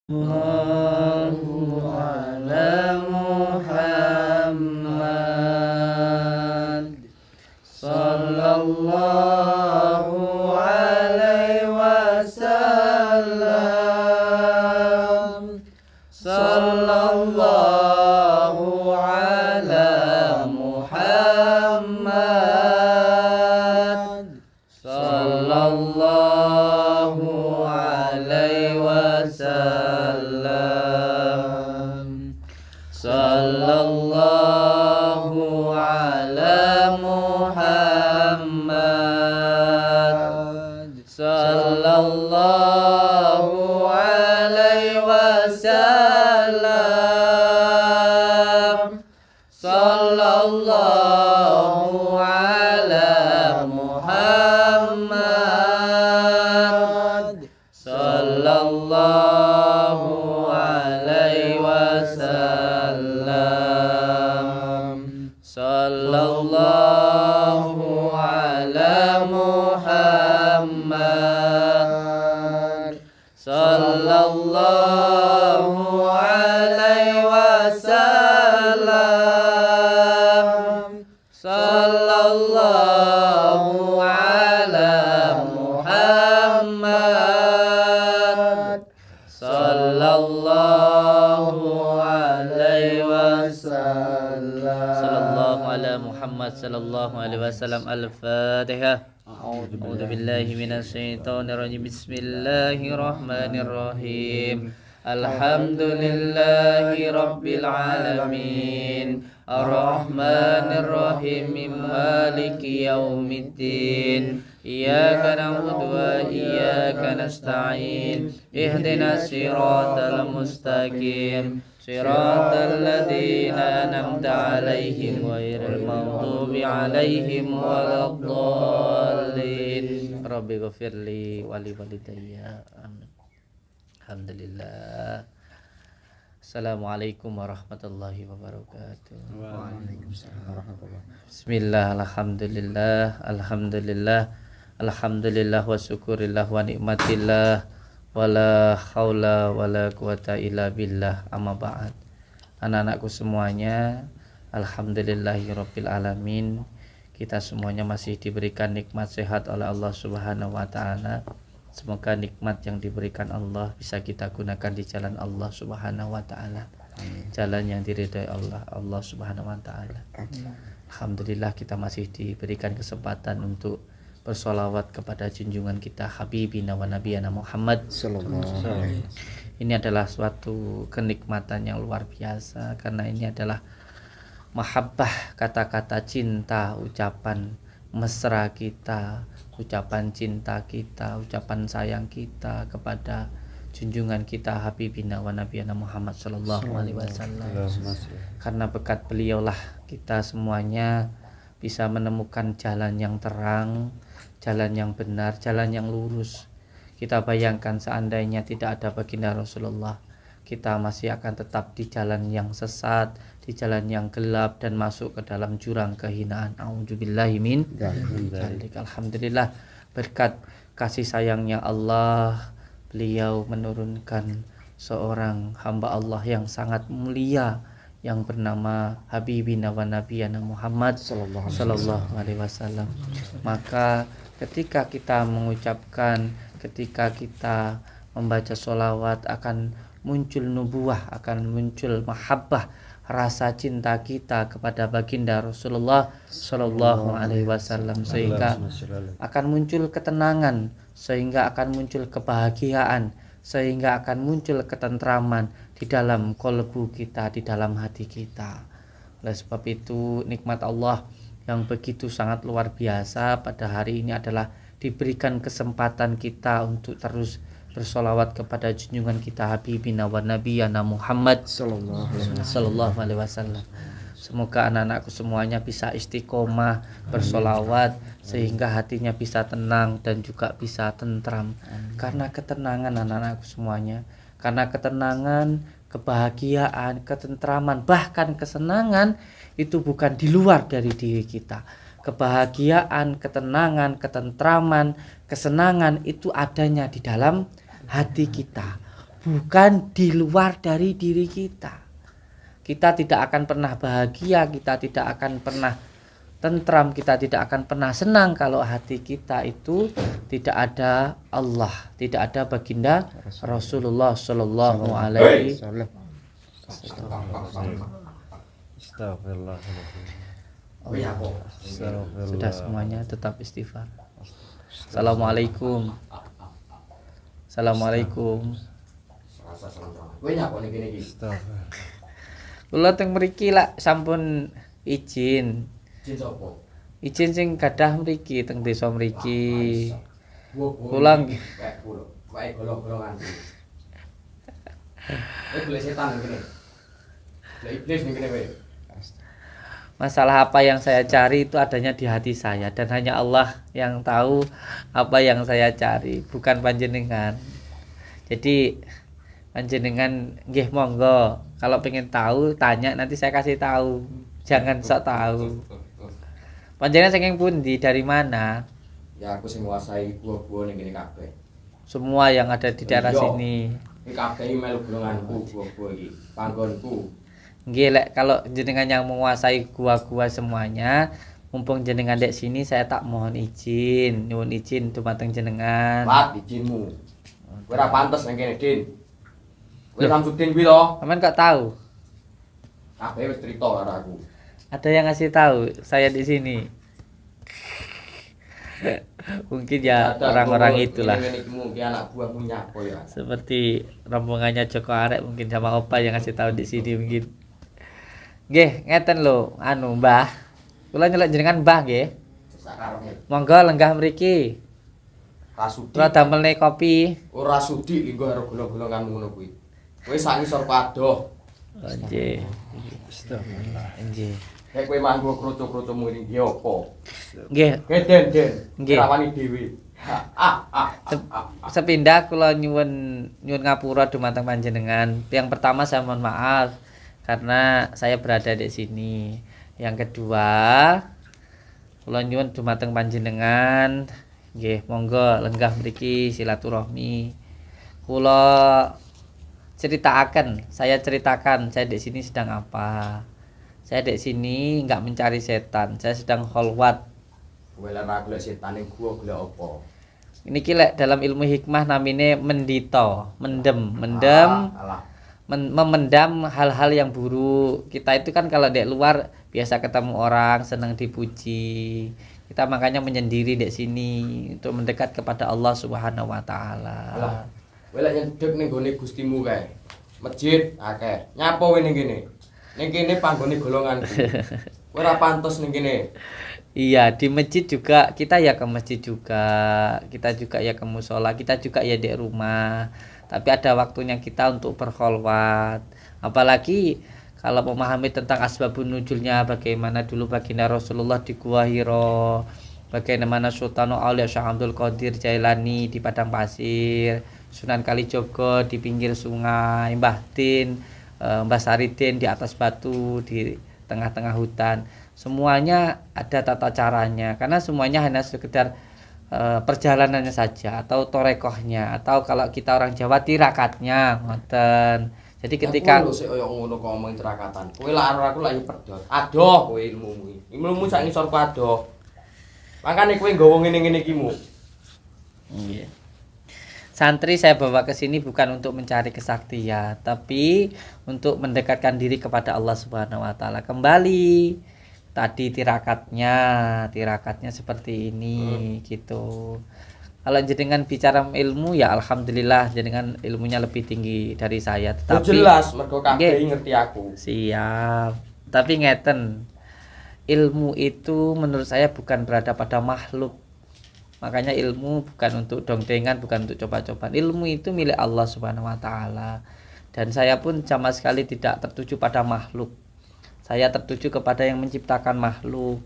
Sallallahu ala Muhammad. Sallallahu alaihi wasallam. Sallallahu ala Muhammad. Sallallahu alaihi wasallam. Sallallahu ala Muhammad. Sallallahu alaihi wasallam. Sallallahu ala Muhammad. Sallallahu alaihi wasallam. Sallallahu ala Muhammad. Sallallahu alaihi wasallam. Sallallahu ala Muhammad. Sallallahu alaihi wasallam. Sallallahu ala Muhammad sallallahu alaihi wasallam. Al-Fatihah. A'udzu billahi minasyaitonir rajim. Bismillahirrahmanirrahim. Alhamdulillahi rabbil alamin. Ar-Rahmanir Rahim. Maliki yaumiddin. Iyyaka na'budu wa iyyaka nasta'in. Ihdinas siratal mustaqim. Siratal ladzina an'amta 'alaihim ghairil maghdubi 'alaihim waladdallin. Rabbi ghfirli wa li walidayya. Amin. Alhamdulillah. Assalamualaikum warahmatullahi wabarakatuh. Waalaikumsalam warahmatullahi wabarakatuh. Bismillah, alhamdulillah, alhamdulillah, alhamdulillah wa syukurillah wa nikmatillah. Wala haula wala quwata illa billah. Amma ba'd. Anak-anakku semuanya, alhamdulillahirabbil alamin. Kita semuanya masih diberikan nikmat sehat oleh Allah Subhanahu wa taala. Semoga nikmat yang diberikan Allah bisa kita gunakan di jalan Allah Subhanahu wa taala. Jalan yang diridhai Allah Subhanahu wa taala. Alhamdulillah kita masih diberikan kesempatan untuk bersolawat kepada junjungan kita Habibina wa Nabiyana Muhammad sallallahu alaihi wasallam. Ini adalah suatu kenikmatan yang luar biasa karena ini adalah mahabbah, kata-kata cinta, ucapan mesra kita, ucapan cinta kita, ucapan sayang kita kepada junjungan kita Habibina wa Nabiyana Muhammad sallallahu alaihi wasallam. Karena berkat beliaulah kita semuanya bisa menemukan jalan yang terang, jalan yang benar, jalan yang lurus. Kita bayangkan seandainya tidak ada baginda Rasulullah, kita masih akan tetap di jalan yang sesat, di jalan yang gelap dan masuk ke dalam jurang kehinaan. A'udzubillahi min dzalik. Alhamdulillah berkat kasih sayangnya Allah, beliau menurunkan seorang hamba Allah yang sangat mulia yang bernama Habibina wa Nabiyana Muhammad sallallahu alaihi wasallam. Maka ketika kita mengucapkan, ketika kita membaca sholawat, akan muncul nubuwah, akan muncul mahabbah, rasa cinta kita kepada baginda Rasulullah sallallahu alaihi wasallam, sehingga akan muncul ketenangan, sehingga akan muncul kebahagiaan, sehingga akan muncul ketentraman di dalam kolbu kita, di dalam hati kita. Oleh sebab itu nikmat Allah yang begitu sangat luar biasa pada hari ini adalah diberikan kesempatan kita untuk terus bersolawat kepada junjungan kita Habibina wa Nabiyana Muhammad sallallahu alaihi wasallam. Semoga anak-anakku semuanya bisa istiqomah bersolawat sehingga hatinya bisa tenang dan juga bisa tentram. Karena ketenangan anak-anakku semuanya, karena ketenangan, kebahagiaan, ketentraman, bahkan kesenangan itu bukan di luar dari diri kita. Kebahagiaan, ketenangan, ketentraman, kesenangan itu adanya di dalam hati kita, bukan di luar dari diri kita. Kita tidak akan pernah bahagia, kita tidak akan pernah tentram, kita tidak akan pernah senang kalau hati kita itu tidak ada Allah, tidak ada baginda Rasulullah Shallallahu Alaihi Wasallam. Sudah semuanya tetap istighfar. Assalamualaikum. Assalamualaikum. Kula teng mriki lak sampun izin. Izin sing gadah mriki teng desa mriki. Kula wae golong-golongan. Boleh setan ngene. Lah iblis ngene wae. Masalah apa yang saya cari itu adanya di hati saya dan hanya Allah yang tahu apa yang saya cari, bukan panjenengan. Jadi panjenengan nggih monggo, kalau pengen tahu tanya, nanti saya kasih tahu. Jangan sok tahu. Panjenengan saking pundi, dari mana? Ya aku sing nguasai gua-gua ning kene kabeh. Semua yang ada di daerah sini. Iki kabeh melu golonganku, gua-gua iki, panggonku. Nggih lek kalau jenengan yang menguasai gua-gua semuanya, mumpung jenengan dek sini saya tak mohon izin, nyuwun izin dumateng jenengan. Pat izinmu. Kowe ora pantes nang kene, Din. Kowe Samsudin kuwi to. Sampeyan kok tahu? Kabeh wis crita karo aku. Ada yang ngasih tahu saya di sini. Mungkin ya orang-orang itulah. Ini mungkin anak buahmu nyapa ya. Seperti rombongannya Joko Arek mungkin sama Opa yang ngasih tahu di sini mungkin. Nggih, ngeten lho, anu Mbah. Kula nyeluk jenengan Mbah nggih. Sakarepmu. Monggo lenggah mriki. Rasudi. Kula damelne kopi. Ora sudi linggo karo golong-golonganmu ngono kuwi. Kowe sak ngisor padoh. Oh, nggih. Astagfirullah. Nggih. Nek kowe manggo kroco-krocomu iki nggih apa? Nggih. Den. Nggih. Rawani dhewe. Sepindah kula nyuwun ngapura dumateng panjenengan. Yang pertama saya mohon maaf karena saya berada di sini. Yang kedua, kula nyuwun dumateng panjenengan, nggih monggo lenggah mriki silaturahmi. Kula saya ceritakan saya di sini sedang apa. Saya di sini enggak mencari setan, saya sedang kholwat. Kowe lan aku lek setan ning gua golek apa? Niki lek dalam ilmu hikmah namine mendito, mendem. Memendam hal-hal yang buruk. Kita itu kan kalau di luar biasa ketemu orang senang dipuji. Kita makanya menyendiri di sini untuk mendekat kepada Allah Subhanahu wa taala. Kowe lek nyedhek ning gone Gustimu kae. Masjid akeh. Nyapa kowe ning kene? Ning kene panggone golonganku. Kowe ora pantes ning kene. Iya, di masjid juga kita ya ke masjid juga. Kita juga ya ke mushola, kita juga ya di rumah. Tapi ada waktunya kita untuk berkholwat. Apalagi kalau memahami tentang asbabun nuzulnya, bagaimana dulu baginda Rasulullah di Gua Hiro, bagaimana Sultan Aulia Syekh Abdul Qadir Jailani di padang pasir, Sunan Kalijogo di pinggir sungai, Mbah Din, Mbah Saridin di atas batu di tengah-tengah hutan. Semuanya ada tata caranya, karena semuanya hanya sekedar perjalanannya saja atau torekohnya, atau kalau kita orang Jawa tirakatnya ngoten. Jadi ketika aku sik koyo ngono kok omong tirakatan. Kowe lak karo aku lak pedhot. Adoh kowe ilmumu iki. Ilmumu sak ngisor adoh. Makane kowe nggawa ngene-ngene iki mu. Iya. Santri saya bawa ke sini bukan untuk mencari kesaktian, tapi untuk mendekatkan diri kepada Allah Subhanahu wa taala. Kembali tadi tirakatnya seperti ini gitu. Kalau jenengan bicara ilmu ya alhamdulillah jenengan ilmunya lebih tinggi dari saya, tetapi jelas mergo kabeh ngerti aku. Siap. Tapi ngeten, ilmu itu menurut saya bukan berada pada makhluk. Makanya ilmu bukan untuk dongdengan, bukan untuk coba-cobaan. Ilmu itu milik Allah Subhanahu wa taala. Dan saya pun sama sekali tidak tertuju pada makhluk. Saya tertuju kepada yang menciptakan makhluk,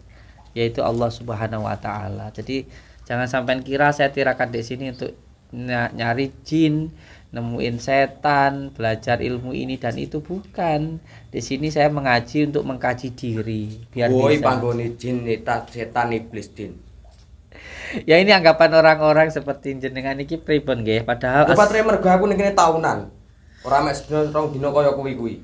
yaitu Allah Subhanahu wa taala. Jadi jangan sampai kira saya tirakat di sini untuk nyari jin, nemuin setan, belajar ilmu ini dan itu, bukan. Di sini saya mengaji untuk mengkaji diri biar woi bisa. panggone jin setan iblis din. Ya ini anggapan orang-orang seperti jenengan iki pripun nggih, padahal Bapak mergo aku ning kene taunan. Ora mek sedina rong dina kaya kuwi.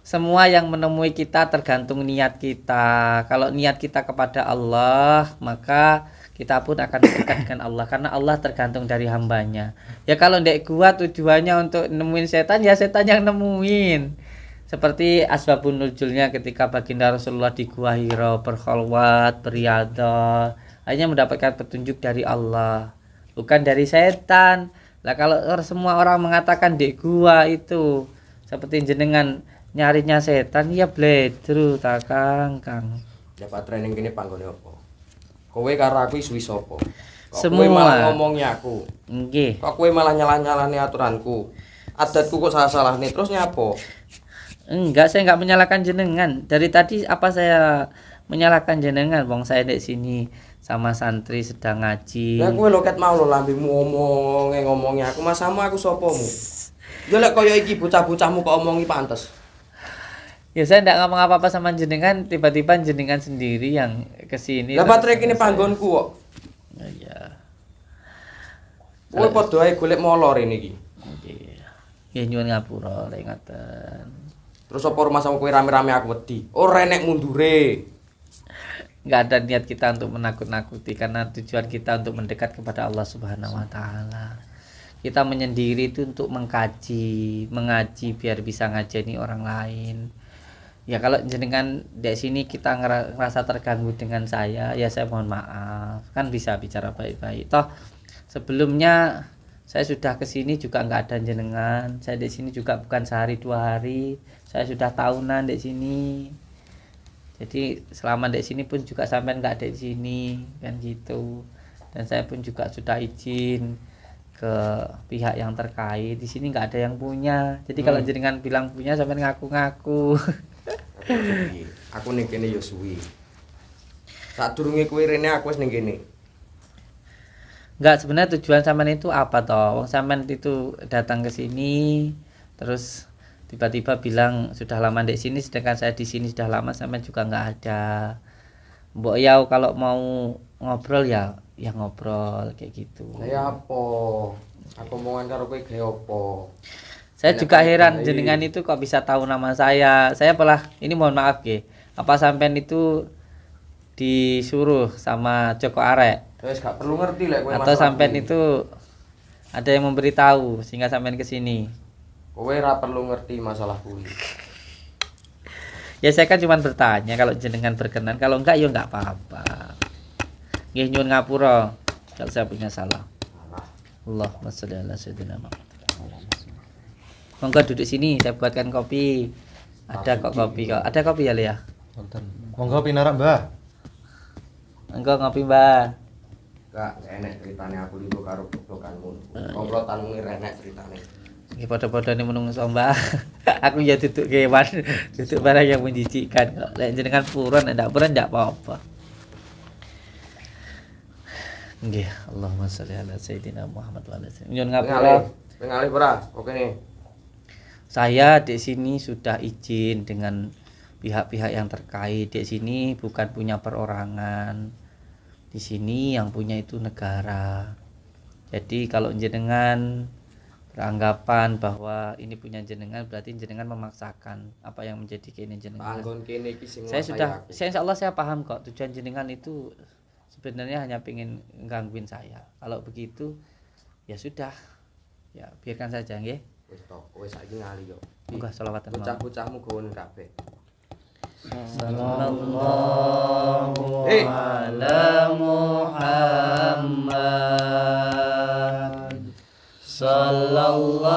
Semua yang menemui kita tergantung niat kita. Kalau niat kita kepada Allah, maka kita pun akan dekat dengan Allah. Karena Allah tergantung dari hambanya. Ya kalau ndek gua tujuannya untuk nemuin setan, ya setan yang nemuin. Seperti asbabun nuzulnya ketika baginda Rasulullah di Gua Hira berkholwat, beriadah, hanya mendapatkan petunjuk dari Allah, bukan dari setan. Lah kalau semua orang mengatakan di gua itu seperti jenengan nyarinya setan, ya bledru ta Kang. Dapat training kene panggone apa? Kowe karo aku suwi sapa? Semua. Kowe malah ngomongi aku. Nggih. Kok kowe malah nyalah-nyalahne aturanku. Adatku kok salah-salahne terus nyapo? Enggak, saya enggak menyalahkan jenengan. Dari tadi apa saya menyalahkan jenengan? Wong saya di sini sama santri sedang ngaji. Lah kowe loket mau lho lambemu ngomongi aku masamu aku sopomu. Ya lek kaya iki bocah-bocahmu kok omongi pantes. Ya saya enggak ngomong apa-apa sama jenengan, tiba-tiba jenengan sendiri yang kesini. Lah baterai kene panggonku kok. Ya. Kowe padha ae golek molor rene iki. Nggih. Nggih nyuwun ngapura lek ngoten. Terus apa rumah sama kowe rame-rame aku wedi. Ora enek mundure. Enggak ada niat kita untuk menakut-nakuti, karena tujuan kita untuk mendekat kepada Allah Subhanahu wa taala. Kita menyendiri itu untuk mengaji biar bisa ngajeni orang lain. Ya kalau jenengan di sini kita ngerasa terganggu dengan saya, ya saya mohon maaf. Kan bisa bicara baik-baik. Toh sebelumnya saya sudah ke sini juga nggak ada jenengan. Saya di sini juga bukan sehari 2 hari. Saya sudah tahunan di sini. Jadi selama di sini pun juga sampai nggak ada di sini kan gitu. Dan saya pun juga sudah izin ke pihak yang terkait. Di sini nggak ada yang punya. Jadi kalau jenengan bilang punya sampai ngaku-ngaku. Aku ning kene ya suwi. Sadurunge kowe rene aku wis ning kene. Enggak, sebenarnya tujuan sampean itu apa toh? Wong sampean itu datang ke sini terus tiba-tiba bilang sudah lama di sini, sedangkan saya di sini sudah lama, sampean juga nggak ada. Mbok ya kalau mau ngobrol ya ngobrol kayak gitu. Lah ya apa? Aku omongan karo kowe gawe apa? Saya juga heran jenengan itu kok bisa tahu nama saya. Saya malah ini mohon maaf nggih. Apa sampean itu disuruh sama Joko Arek? Wis gak perlu ngerti lek kowe atau sampean itu ada yang memberitahu sehingga sampean ke sini? Kowe ora perlu ngerti masalah kuwi. Ya saya kan cuma bertanya, kalau jenengan berkenan, kalau enggak ya enggak apa-apa. Nggih nyuwun ngapura kalau saya punya salah. Allahumma sholli ala sayyidina Muhammad. Monggo duduk sini, saya buatkan kopi. Ada kok kopi kok. Ada kopi ya, Lia? Wonten. Monggo pinarak, Mbah. Monggo ngopi, Mbah. Gak enek ceritane aku libu karo goblokanmu. Komplotanmu enek ceritane. Nggih padha-padha menungso, Mbah. Aku ya duduk kewan, duduk barang yang menjijikkan kok. Lek jenengan purun ndak apa-apa. Nggih, Allahumma sholli ala sayyidina Muhammad wa ala sallam. Nyun ngapura. Pengalih ora? Oke nih. Saya di sini sudah izin dengan pihak-pihak yang terkait. Di sini bukan punya perorangan. Di sini yang punya itu negara. Jadi kalau jenengan beranggapan bahwa ini punya jenengan, berarti jenengan memaksakan apa yang menjadi keinginan jenengan. Panggon kene iki sing Saya insyaallah saya paham kok, tujuan jenengan itu sebenarnya hanya pengen gangguin saya. Kalau begitu ya sudah. Ya biarkan saja nggih. Wis to, kowe saiki ngali yo. Muga sholawatan. Bocah-bocahmu gawen kabeh. Sallallahu ala Muhammad. Sallallahu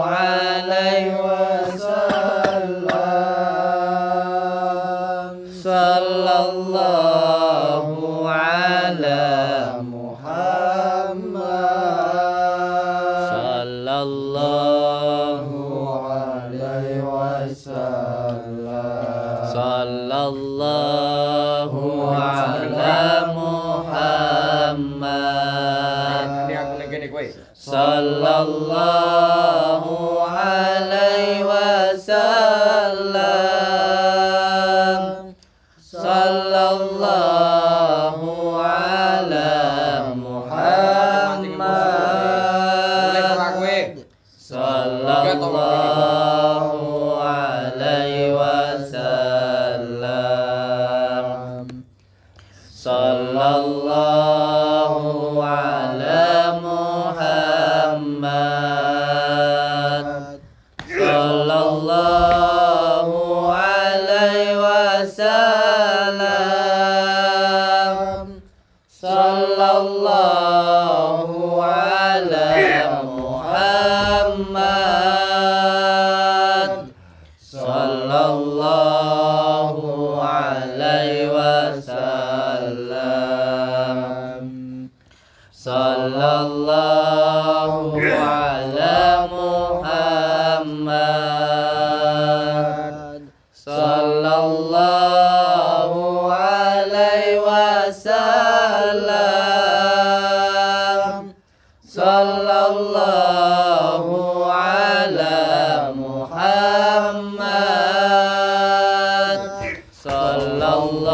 alaihi wasallam. Sallallahu ala Muhammad. Sallallahu alaihi wasallam. Sallallahu ala Muhammad. Ini aku ning kene kowe. Sallallahu sallallahu alaihi wasallam. Sallallahu ala Muhammad. Sallallahu alaihi wasallam. Sallallahu ala Muhammad. Sallallahu alaihi wasallam. Sallallahu ala Muhammad. Sallallahu alaihi wasallam. Sallallahu ala Muhammad. Sallallahu alaihi wasallam.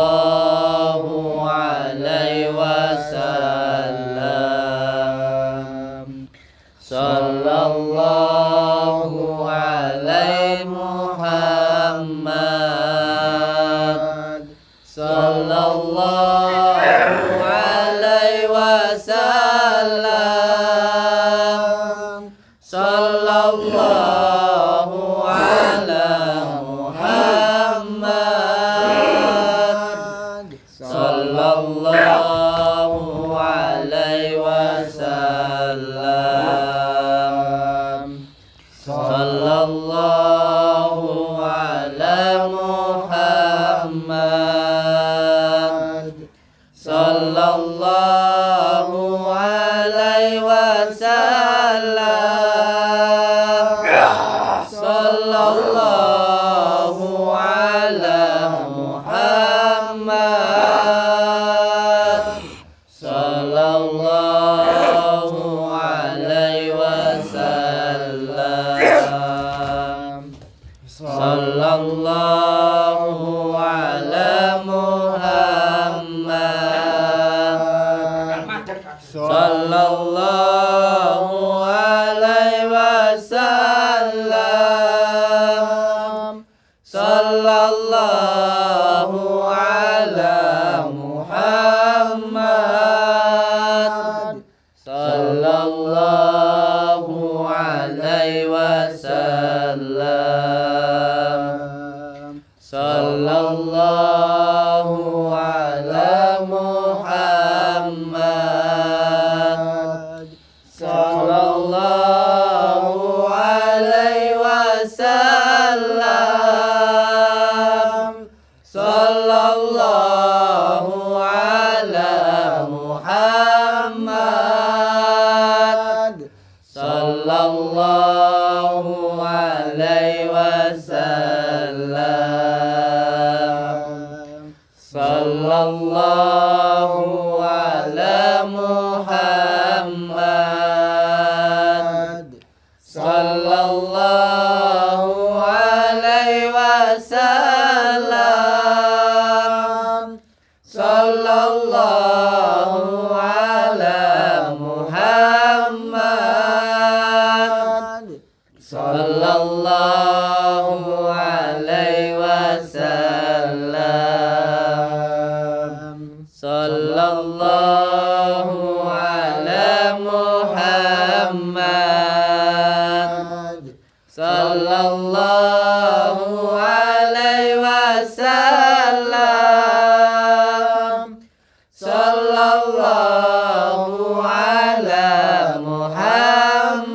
Sallallahu alaihi Muhammad. Sallallahu alaihi wasallam. Sallallahu ala Muhammad. Sallallahu alaihi wasallam. Sallallahu ala Muhammad. Sallallahu alaihi wasallam. Sallallahu ala Muhammad. Sallallahu alaihi wasallam. Sallallahu ala Muhammad. Sallallahu alaihi wasallam. Sallallahu ala Muhammad. Sallallahu alaihi wasallam. Sallallahu ala Muhammad. Sallallahu alaihi wasallam. Sallallahu ala Muhammad. Sallallahu alaihi wasallam. Sallallahu ala Muhammad. Sallallahu alaihi wasallam. Sallallahu ala Muhammad. Sallallahu alaihi wasallam. Sallallahu ala Muhammad. Sallallahu alaihi wasallam. Sallallahu ala Muhammad.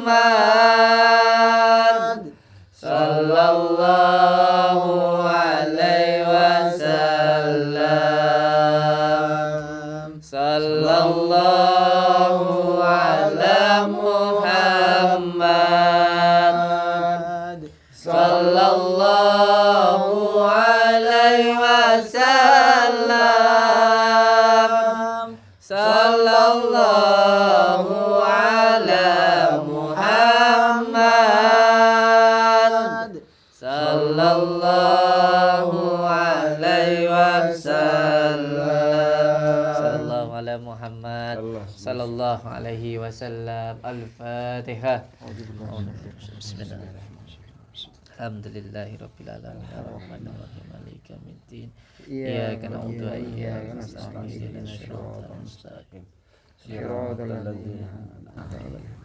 Sallallahu alaihi wasallam. Sallallahu ala Muhammad. Sallallahu alaihi wasallam. Sallallahu ala Muhammad. Sallallahu alaihi wasallam. Sallallahu ala Muhammad. Sallallahu alaihi wasallam. Al-Fatihah. Bismillahirrahmanirrahim. Alhamdulillahirabbil alamin arrahmanir rahim maliki yaumiddin. Iyyaka na'budu wa iyyaka nasta'in ihdinas siratal mustaqim. صراط الذين أنعمت عليهم